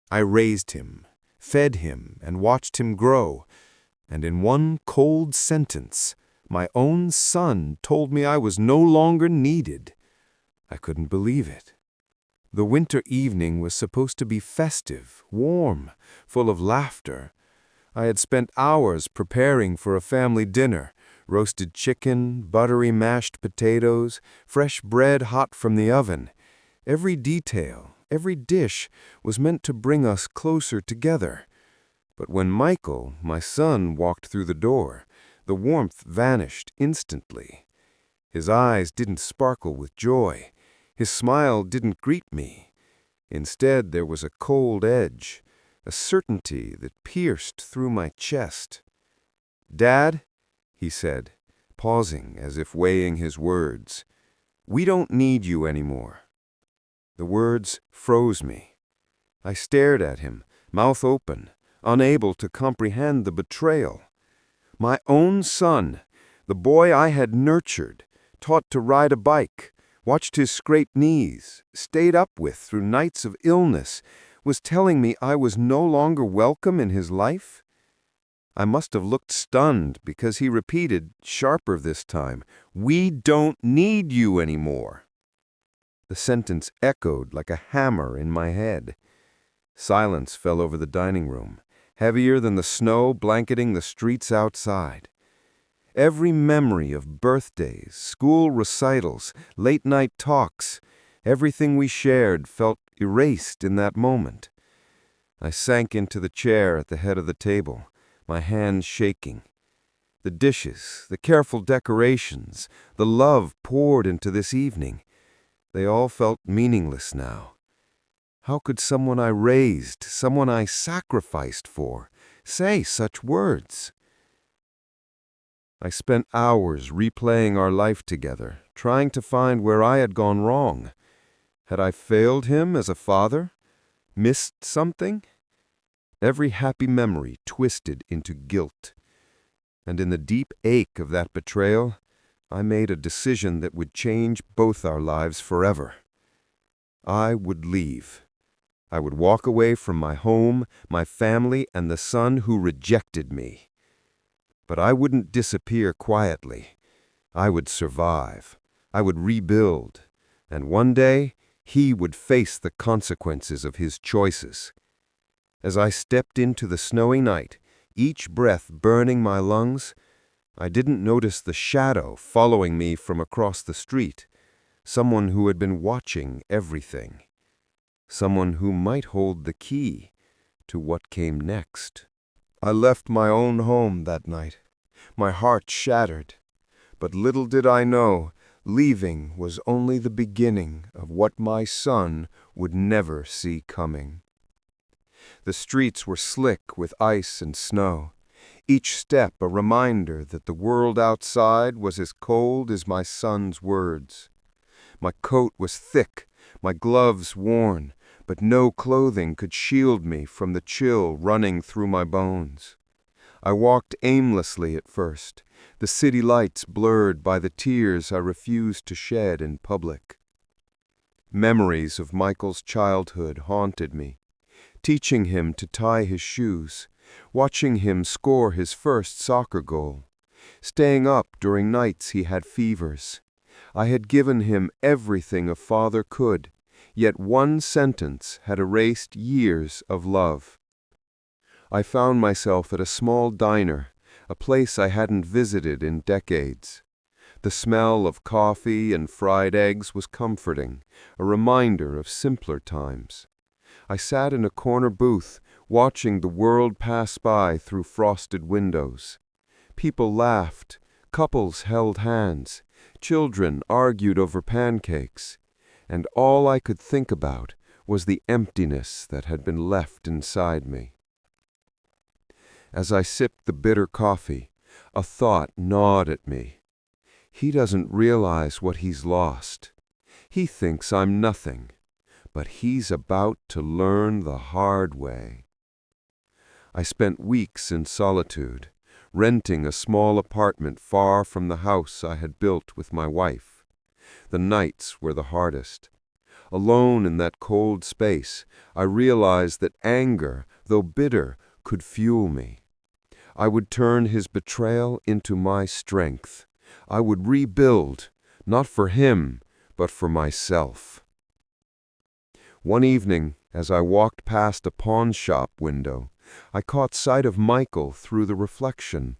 I raised him, fed him, and watched him grow, and in one cold sentence, my own son told me I was no longer needed. I couldn't believe it. The winter evening was supposed to be festive, warm, full of laughter. I had spent hours preparing for a family dinner: roasted chicken, buttery mashed potatoes, fresh bread hot from the oven. Every detail, every dish was meant to bring us closer together. But when Michael, my son, walked through the door, the warmth vanished instantly. His eyes didn't sparkle with joy. His smile didn't greet me. Instead, there was a cold edge, a certainty that pierced through my chest. "Dad," he said, pausing as if weighing his words, "we don't need you anymore." The words froze me. I stared at him, mouth open, unable to comprehend the betrayal. My own son, the boy I had nurtured, taught to ride a bike, watched his scraped knees, stayed up with through nights of illness, was telling me I was no longer welcome in his life? I must have looked stunned because he repeated, sharper this time, "We don't need you anymore." The sentence echoed like a hammer in my head. Silence fell over the dining room, heavier than the snow blanketing the streets outside. Every memory of birthdays, school recitals, late-night talks, everything we shared felt erased in that moment. I sank into the chair at the head of the table, my hands shaking. The dishes, the careful decorations, the love poured into this evening, they all felt meaningless now. How could someone I raised, someone I sacrificed for, say such words? I spent hours replaying our life together, trying to find where I had gone wrong. Had I failed him as a father? Missed something? Every happy memory twisted into guilt. And in the deep ache of that betrayal, I made a decision that would change both our lives forever. I would leave. I would walk away from my home, my family, and the son who rejected me. But I wouldn't disappear quietly. I would survive. I would rebuild. And one day, he would face the consequences of his choices. As I stepped into the snowy night, each breath burning my lungs, I didn't notice the shadow following me from across the street, someone who had been watching everything, someone who might hold the key to what came next. I left my own home that night, my heart shattered, but little did I know, leaving was only the beginning of what my son would never see coming. The streets were slick with ice and snow, each step a reminder that the world outside was as cold as my son's words. My coat was thick, my gloves worn, but no clothing could shield me from the chill running through my bones. I walked aimlessly at first, the city lights blurred by the tears I refused to shed in public. Memories of Michael's childhood haunted me, teaching him to tie his shoes, watching him score his first soccer goal, staying up during nights he had fevers. I had given him everything a father could, yet one sentence had erased years of love. I found myself at a small diner, a place I hadn't visited in decades. The smell of coffee and fried eggs was comforting, a reminder of simpler times. I sat in a corner booth, watching the world pass by through frosted windows. People laughed, couples held hands, children argued over pancakes, and all I could think about was the emptiness that had been left inside me. As I sipped the bitter coffee, a thought gnawed at me. He doesn't realize what he's lost. He thinks I'm nothing, but he's about to learn the hard way. I spent weeks in solitude, renting a small apartment far from the house I had built with my wife. The nights were the hardest. Alone in that cold space, I realized that anger, though bitter, could fuel me. I would turn his betrayal into my strength. I would rebuild, not for him, but for myself. One evening, as I walked past a pawn shop window, I caught sight of Michael through the reflection.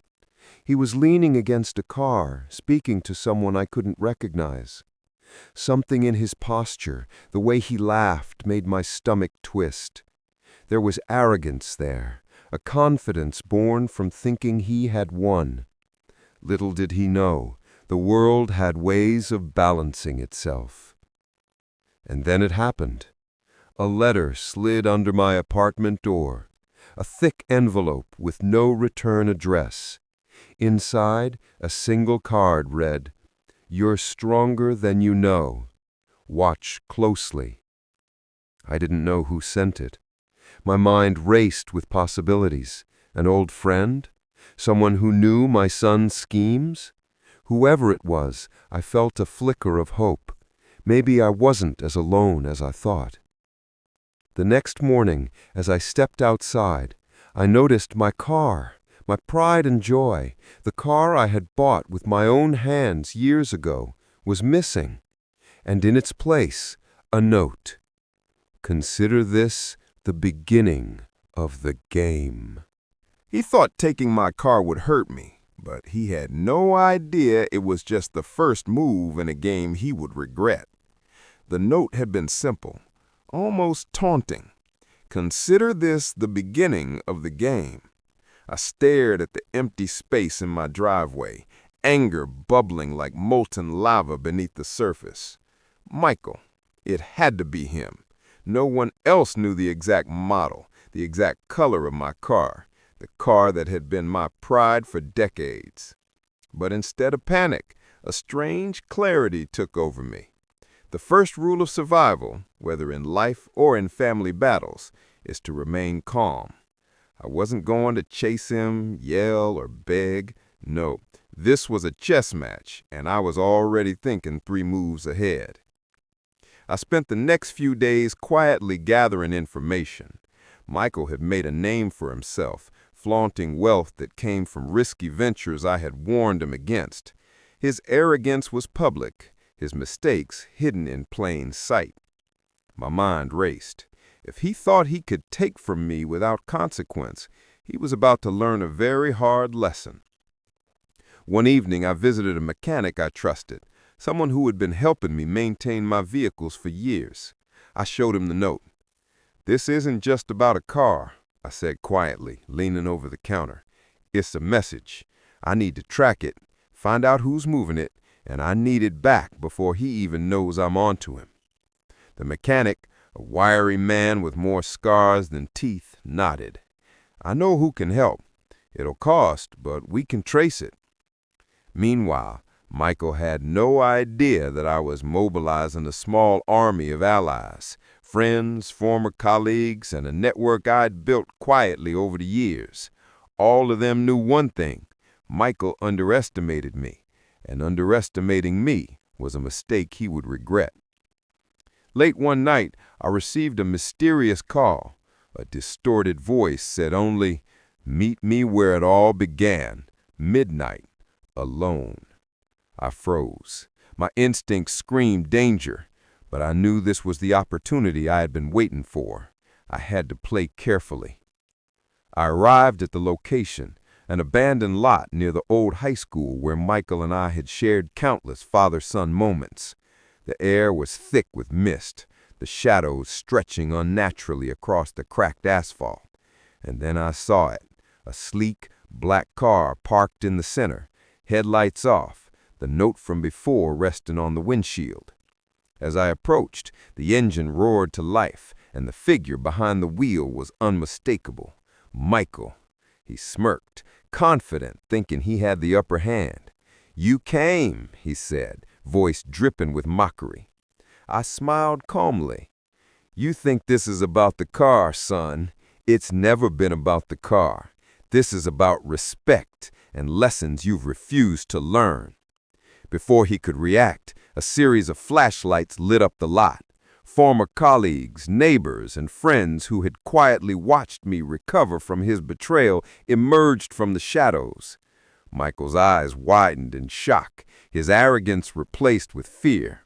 He was leaning against a car, speaking to someone I couldn't recognize. Something in his posture, the way he laughed, made my stomach twist. There was arrogance there, a confidence born from thinking he had won. Little did he know, the world had ways of balancing itself. And then it happened. A letter slid under my apartment door, a thick envelope with no return address. Inside, a single card read, "You're stronger than you know. Watch closely." I didn't know who sent it. My mind raced with possibilities. An old friend? Someone who knew my son's schemes? Whoever it was, I felt a flicker of hope. Maybe I wasn't as alone as I thought. The next morning, as I stepped outside, I noticed my car, my pride and joy, the car I had bought with my own hands years ago, was missing, and in its place, a note. "Consider this the beginning of the game." He thought taking my car would hurt me, but he had no idea it was just the first move in a game he would regret. The note had been simple, almost taunting. "Consider this the beginning of the game." I stared at the empty space in my driveway, anger bubbling like molten lava beneath the surface. Michael. It had to be him. No one else knew the exact model, the exact color of my car, the car that had been my pride for decades. But instead of panic, a strange clarity took over me. The first rule of survival, whether in life or in family battles, is to remain calm. I wasn't going to chase him, yell, or beg. No, this was a chess match, and I was already thinking 3 moves ahead. I spent the next few days quietly gathering information. Michael had made a name for himself, flaunting wealth that came from risky ventures I had warned him against. His arrogance was public, his mistakes hidden in plain sight. My mind raced. If he thought he could take from me without consequence, he was about to learn a very hard lesson. One evening I visited a mechanic I trusted, someone who had been helping me maintain my vehicles for years. I showed him the note. "This isn't just about a car," I said quietly, leaning over the counter. "It's a message. I need to track it, find out who's moving it, and I need it back before he even knows I'm onto him." The mechanic, a wiry man with more scars than teeth, nodded. "I know who can help. It'll cost, but we can trace it." Meanwhile, Michael had no idea that I was mobilizing a small army of allies, friends, former colleagues, and a network I'd built quietly over the years. All of them knew one thing: Michael underestimated me, and underestimating me was a mistake he would regret. Late one night, I received a mysterious call. A distorted voice said only, "Meet me where it all began, midnight, alone." I froze. My instincts screamed danger, but I knew this was the opportunity I had been waiting for. I had to play carefully. I arrived at the location, an abandoned lot near the old high school where Michael and I had shared countless father-son moments. The air was thick with mist, the shadows stretching unnaturally across the cracked asphalt. And then I saw it, a sleek, black car parked in the center, headlights off, the note from before resting on the windshield. As I approached, the engine roared to life, and the figure behind the wheel was unmistakable. Michael. He smirked, confident, thinking he had the upper hand. "You came," he said, voice dripping with mockery. I smiled calmly. "You think this is about the car, son. It's never been about the car. This is about respect and lessons you've refused to learn." Before he could react, a series of flashlights lit up the lot. Former colleagues, neighbors, and friends who had quietly watched me recover from his betrayal emerged from the shadows. Michael's eyes widened in shock, his arrogance replaced with fear.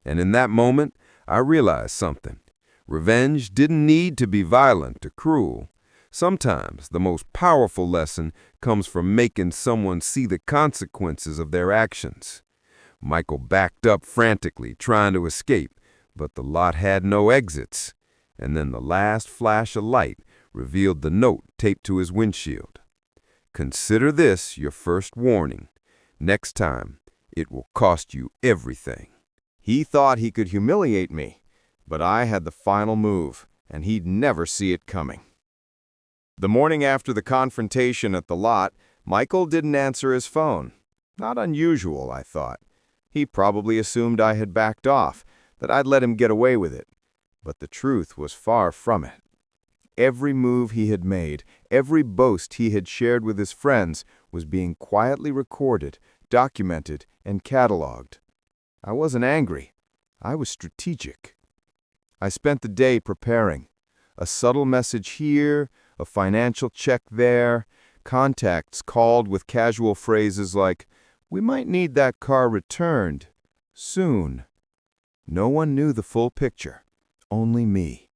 And in that moment, I realized something. Revenge didn't need to be violent or cruel. Sometimes the most powerful lesson comes from making someone see the consequences of their actions. Michael backed up frantically, trying to escape, but the lot had no exits. And then the last flash of light revealed the note taped to his windshield. Consider this your first warning. Next time, it will cost you everything. He thought he could humiliate me, but I had the final move, and he'd never see it coming. The morning after the confrontation at the lot, Michael didn't answer his phone. Not unusual, I thought. He probably assumed I had backed off, that I'd let him get away with it. But the truth was far from it. Every move he had made, every boast he had shared with his friends was being quietly recorded, documented, and cataloged. I wasn't angry. I was strategic. I spent the day preparing. A subtle message here, a financial check there, contacts called with casual phrases like, "We might need that car returned soon." No one knew the full picture, only me.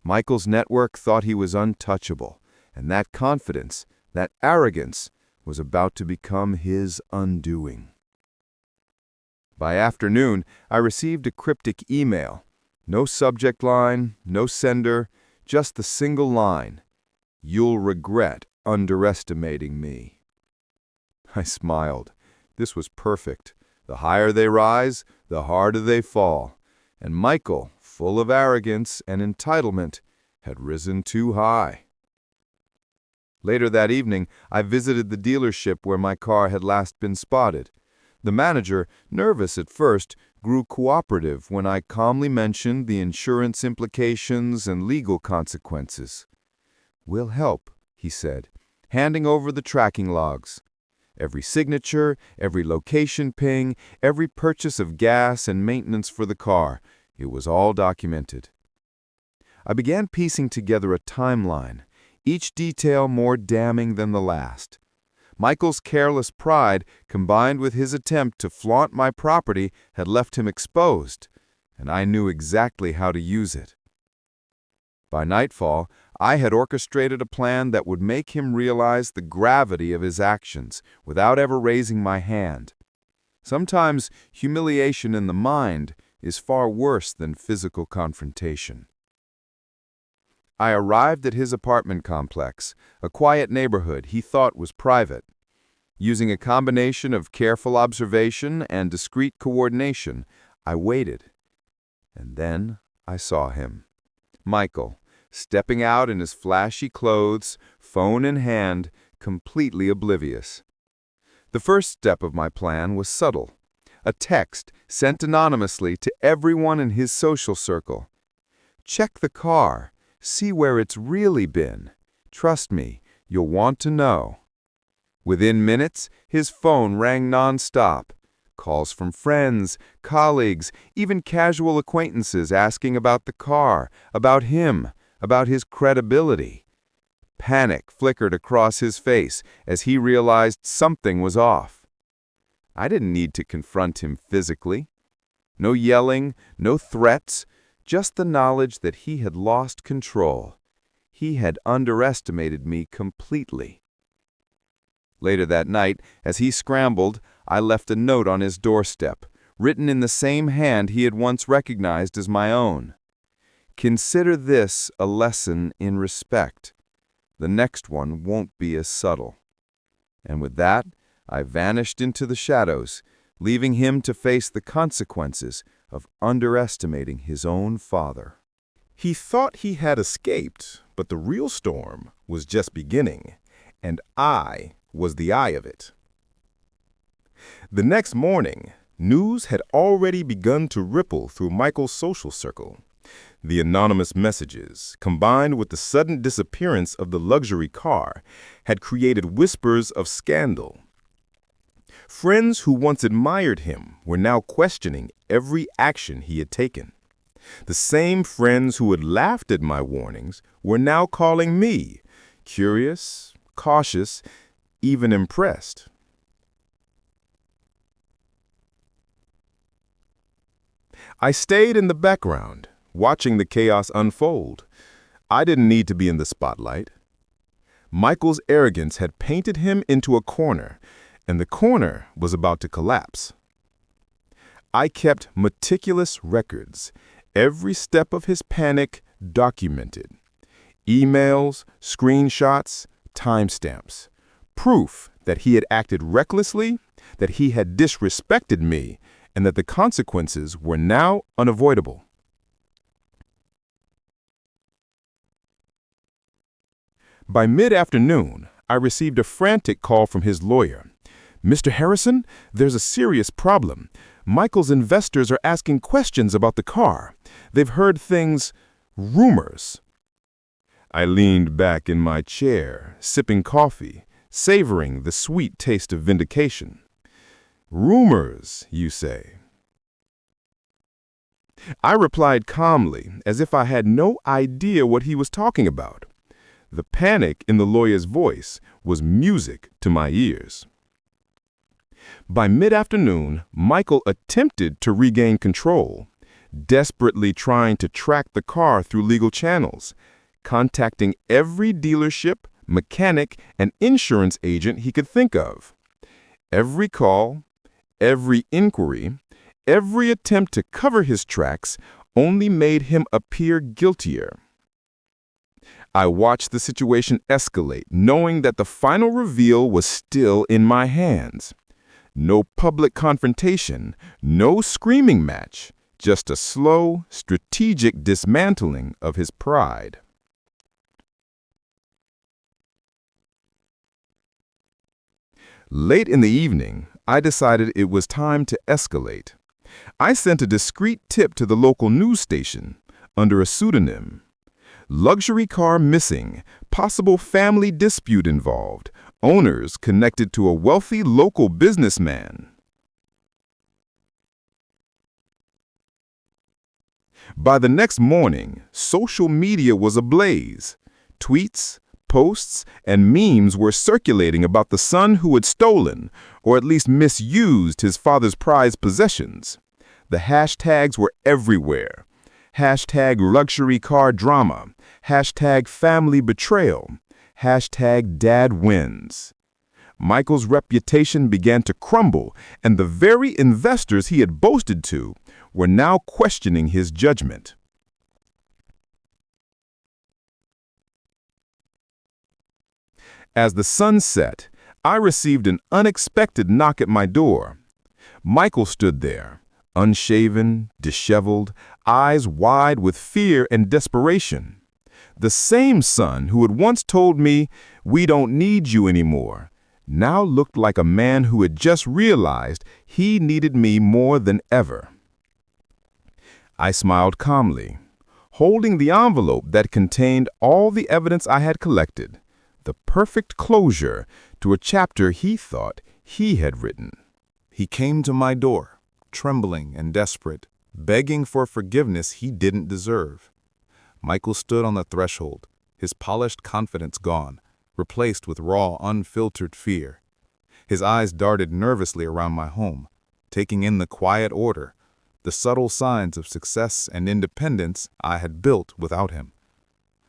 Michael's network thought he was untouchable, and that confidence, that arrogance, was about to become his undoing. By afternoon, I received a cryptic email. No subject line, no sender, just the single line, "You'll regret underestimating me." I smiled. This was perfect. The higher they rise, the harder they fall. And Michael, full of arrogance and entitlement, had risen too high. Later that evening, I visited the dealership where my car had last been spotted. The manager, nervous at first, grew cooperative when I calmly mentioned the insurance implications and legal consequences. "We'll help," he said, handing over the tracking logs. Every signature, every location ping, every purchase of gas and maintenance for the car, it was all documented. I began piecing together a timeline, each detail more damning than the last. Michael's careless pride, combined with his attempt to flaunt my property, had left him exposed, and I knew exactly how to use it. By nightfall, I had orchestrated a plan that would make him realize the gravity of his actions without ever raising my hand. Sometimes humiliation in the mind is far worse than physical confrontation. I arrived at his apartment complex, a quiet neighborhood he thought was private. Using a combination of careful observation and discreet coordination, I waited. And then I saw him. Michael, stepping out in his flashy clothes, phone in hand, completely oblivious. The first step of my plan was subtle. A text sent anonymously to everyone in his social circle. "Check the car. See where it's really been. Trust me, you'll want to know." Within minutes, his phone rang nonstop. Calls from friends, colleagues, even casual acquaintances asking about the car, about him, about his credibility. Panic flickered across his face as he realized something was off. I didn't need to confront him physically. No yelling, no threats, just the knowledge that he had lost control. He had underestimated me completely. Later that night, as he scrambled, I left a note on his doorstep, written in the same hand he had once recognized as my own. "Consider this a lesson in respect. The next one won't be as subtle." And with that, I vanished into the shadows, leaving him to face the consequences of underestimating his own father. He thought he had escaped, but the real storm was just beginning, and I was the eye of it. The next morning, news had already begun to ripple through Michael's social circle. The anonymous messages, combined with the sudden disappearance of the luxury car, had created whispers of scandal. Friends who once admired him were now questioning every action he had taken. The same friends who had laughed at my warnings were now calling me, curious, cautious, even impressed. I stayed in the background, watching the chaos unfold. I didn't need to be in the spotlight. Michael's arrogance had painted him into a corner, and the corner was about to collapse. I kept meticulous records, every step of his panic documented. Emails, screenshots, timestamps. Proof that he had acted recklessly, that he had disrespected me, and that the consequences were now unavoidable. By mid-afternoon, I received a frantic call from his lawyer. "Mr. Harrison, there's a serious problem. Michael's investors are asking questions about the car. They've heard things, rumors." I leaned back in my chair, sipping coffee, savoring the sweet taste of vindication. "Rumors, you say?" I replied calmly, as if I had no idea what he was talking about. The panic in the lawyer's voice was music to my ears. By mid-afternoon, Michael attempted to regain control, desperately trying to track the car through legal channels, contacting every dealership, mechanic, and insurance agent he could think of. Every call, every inquiry, every attempt to cover his tracks only made him appear guiltier. I watched the situation escalate, knowing that the final reveal was still in my hands. No public confrontation, no screaming match, just a slow, strategic dismantling of his pride. Late in the evening, I decided it was time to escalate. I sent a discreet tip to the local news station under a pseudonym. "Luxury car missing, possible family dispute involved, owners connected to a wealthy local businessman." By the next morning, social media was ablaze. Tweets, posts, and memes were circulating about the son who had stolen, or at least misused, his father's prized possessions. The hashtags were everywhere. Hashtag luxury car drama. Hashtag family betrayal. Hashtag dad wins. Michael's reputation began to crumble, and the very investors he had boasted to were now questioning his judgment. As the sun set, I received an unexpected knock at my door. Michael stood there, unshaven, disheveled, eyes wide with fear and desperation. The same son who had once told me, "We don't need you anymore," now looked like a man who had just realized he needed me more than ever. I smiled calmly, holding the envelope that contained all the evidence I had collected, the perfect closure to a chapter he thought he had written. He came to my door, trembling and desperate, begging for forgiveness he didn't deserve. Michael stood on the threshold, his polished confidence gone, replaced with raw, unfiltered fear. His eyes darted nervously around my home, taking in the quiet order, the subtle signs of success and independence I had built without him.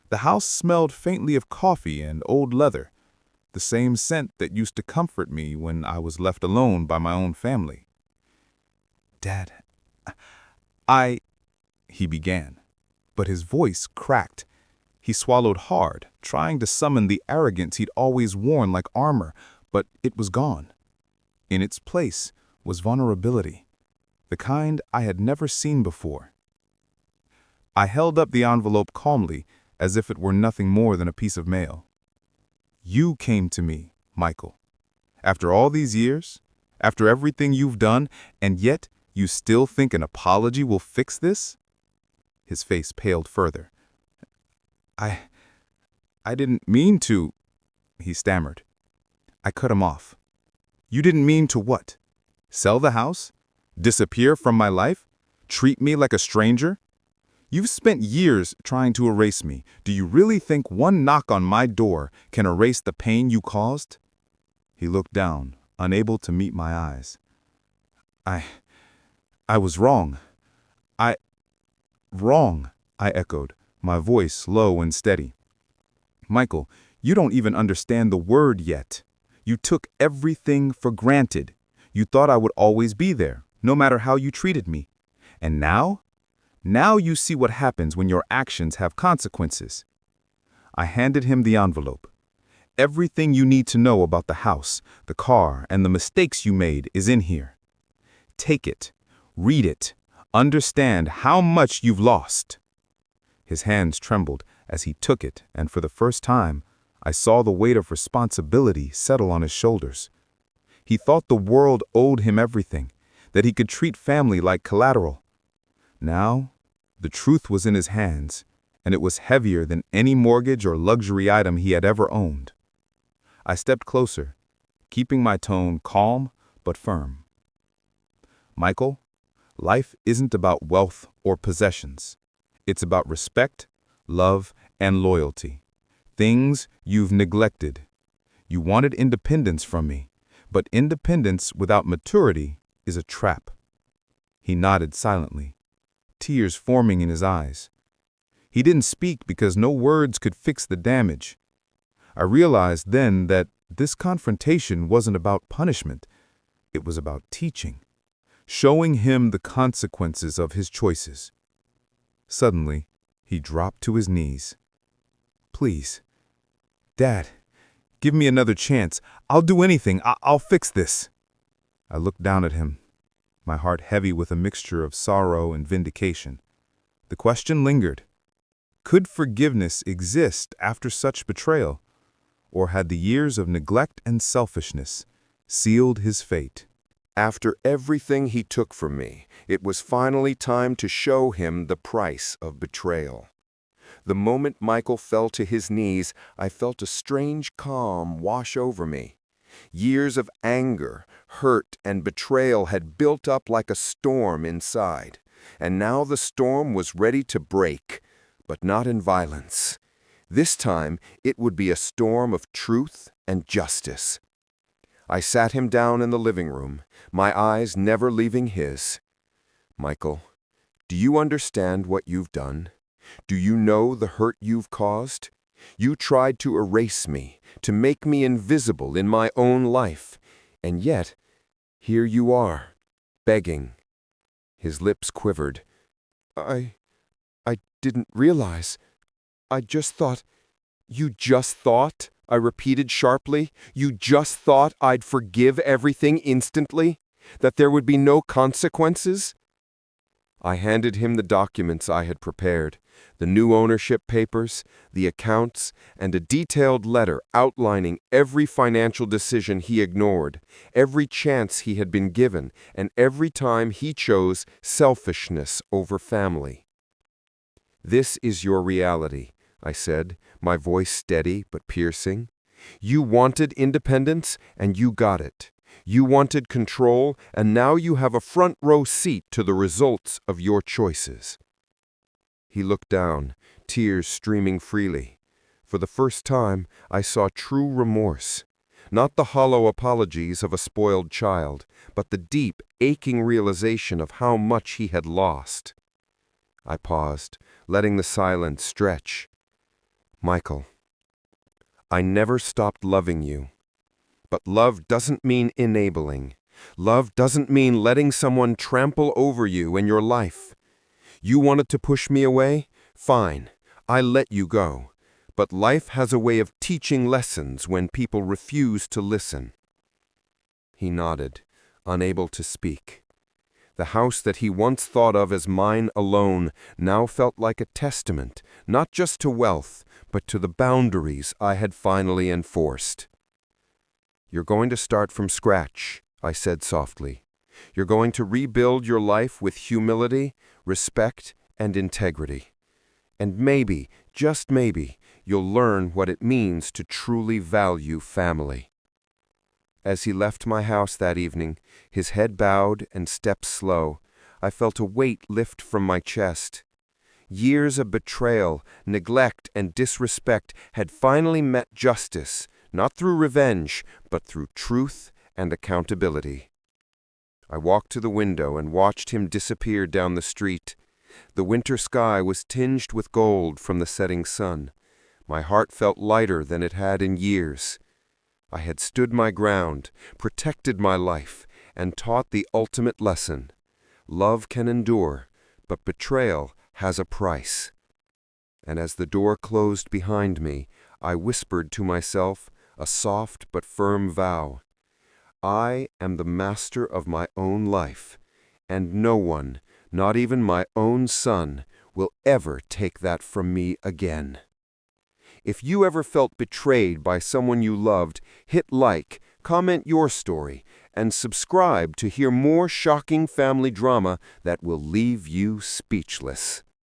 The house smelled faintly of coffee and old leather, the same scent that used to comfort me when I was left alone by my own family. "Dad, he began, but his voice cracked. He swallowed hard, trying to summon the arrogance he'd always worn like armor, but it was gone. In its place was vulnerability, the kind I had never seen before. I held up the envelope calmly, as if it were nothing more than a piece of mail. "You came to me, Michael. After all these years, after everything you've done, and yet you still think an apology will fix this?" His face paled further. I didn't mean to," he stammered. I cut him off. "You didn't mean to what? Sell the house? Disappear from my life? Treat me like a stranger?" You've spent years trying to erase me. Do you really think one knock on my door can erase the pain you caused? He looked down, unable to meet my eyes. I was wrong. Wrong, I echoed, my voice low and steady. Michael, you don't even understand the word yet. You took everything for granted. You thought I would always be there, no matter how you treated me. And now? Now you see what happens when your actions have consequences. I handed him the envelope. Everything you need to know about the house, the car, and the mistakes you made is in here. Take it, read it, understand how much you've lost. His hands trembled as he took it, and for the first time, I saw the weight of responsibility settle on his shoulders. He thought the world owed him everything, that he could treat family like collateral. Now, the truth was in his hands, and it was heavier than any mortgage or luxury item he had ever owned. I stepped closer, keeping my tone calm but firm. Michael, life isn't about wealth or possessions. It's about respect, love, and loyalty. Things you've neglected. You wanted independence from me, but independence without maturity is a trap. He nodded silently, tears forming in his eyes. He didn't speak because no words could fix the damage. I realized then that this confrontation wasn't about punishment. It was about teaching, showing him the consequences of his choices. Suddenly, he dropped to his knees. Please, Dad, give me another chance. I'll do anything. I'll fix this. I looked down at him, my heart heavy with a mixture of sorrow and vindication. The question lingered. Could forgiveness exist after such betrayal? Or had the years of neglect and selfishness sealed his fate? After everything he took from me, it was finally time to show him the price of betrayal. The moment Michael fell to his knees, I felt a strange calm wash over me. Years of anger, hurt, and betrayal had built up like a storm inside, and now the storm was ready to break, but not in violence. This time, it would be a storm of truth and justice. I sat him down in the living room, my eyes never leaving his. Michael, do you understand what you've done? Do you know the hurt you've caused? You tried to erase me, to make me invisible in my own life, and yet, here you are, begging. His lips quivered. I didn't realize. I just thought. You just thought? I repeated sharply. You just thought I'd forgive everything instantly? That there would be no consequences? I handed him the documents I had prepared, the new ownership papers, the accounts, and a detailed letter outlining every financial decision he ignored, every chance he had been given, and every time he chose selfishness over family. This is your reality, I said, my voice steady but piercing. You wanted independence, and you got it. You wanted control, and now you have a front row seat to the results of your choices. He looked down, tears streaming freely. For the first time, I saw true remorse. Not the hollow apologies of a spoiled child, but the deep, aching realization of how much he had lost. I paused, letting the silence stretch. Michael, I never stopped loving you. But love doesn't mean enabling. Love doesn't mean letting someone trample over you and your life. You wanted to push me away? Fine, I let you go. But life has a way of teaching lessons when people refuse to listen. He nodded, unable to speak. The house that he once thought of as mine alone now felt like a testament, not just to wealth, but to the boundaries I had finally enforced. You're going to start from scratch, I said softly. You're going to rebuild your life with humility, respect, and integrity. And maybe, just maybe, you'll learn what it means to truly value family. As he left my house that evening, his head bowed and steps slow, I felt a weight lift from my chest. Years of betrayal, neglect, and disrespect had finally met justice, not through revenge, but through truth and accountability. I walked to the window and watched him disappear down the street. The winter sky was tinged with gold from the setting sun. My heart felt lighter than it had in years. I had stood my ground, protected my life, and taught the ultimate lesson. Love can endure, but betrayal has a price. And as the door closed behind me, I whispered to myself a soft but firm vow. I am the master of my own life, and no one, not even my own son, will ever take that from me again. If you ever felt betrayed by someone you loved, hit like, comment your story, and subscribe to hear more shocking family drama that will leave you speechless.